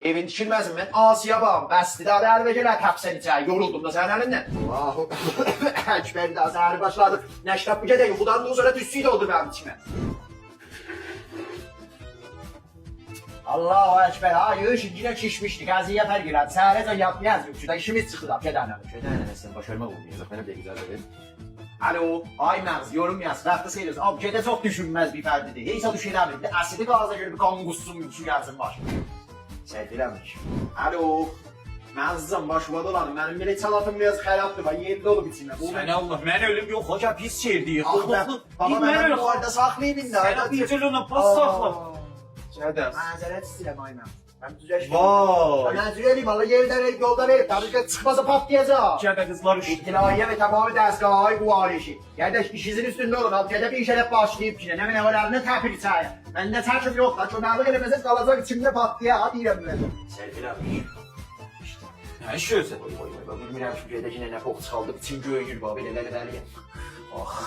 Evin tikilməzim mən. Asiya bağım. Bəsdir daha da əlbə gələr həbsən içəyi. Yoruldum da sənin əlindən. Allahu Əkbər daha səhəri başladı. Nəşrab bir gedək. Yuxudan da sonra tüssüyü doldur mənim içimə. Allahu Əkbər. Hayır, şimdi yine şişmişdik. Aziyə fərq elədi. Səhərəcə yatmayaz. Şurada işimiz çıxdı. Gedənəm. Gedənəm. Baş vermə olmayacaq. Mənə bir güzel verin. Alo, ay Məğz, yorum yaz, vaxtı sayılırız. Abcədə çox düşünməz bir fərdidir. Heysa düşünəmir. Əsidi qaza görə bir qanun qussun, bir su gəlsin başına. Səhdiləmiş. Alo, Məğzım, başıma dolanım. Mənim belə çalatım biraz xərabdır, var, yerdə olub içində. Sən Allah, mən ölüm yox, hoca pis şeydir. Baba, mən bu arada saxlayayım indi. Sən bir onu pas saxla. Cədəs. Məzərət istəyirəm, ay Məğz. Ben düzəşdim. Vay. Ben düzəliyim, valla yerdən verip, yoldan verip. Tabii ki çıxmasa patlayacaq. Cədə qızlar üşüdü. İbtilaiye ve tamamı dəstgahı bu işi. Kardeş işinizin üstünde olun. Altıya bir işe başlayıp ki ne var ne tepir içeri. Ben de çarşım yok da çömərlik eləməsək qalacaq içimdə patlıya. Hadi deyirəm mən. Sergiləmiş. Nə işiyorsun? Bilmirəm ki, gedək yine nə pox çıxaldıq. İçim göyünür bu, belə. Ah.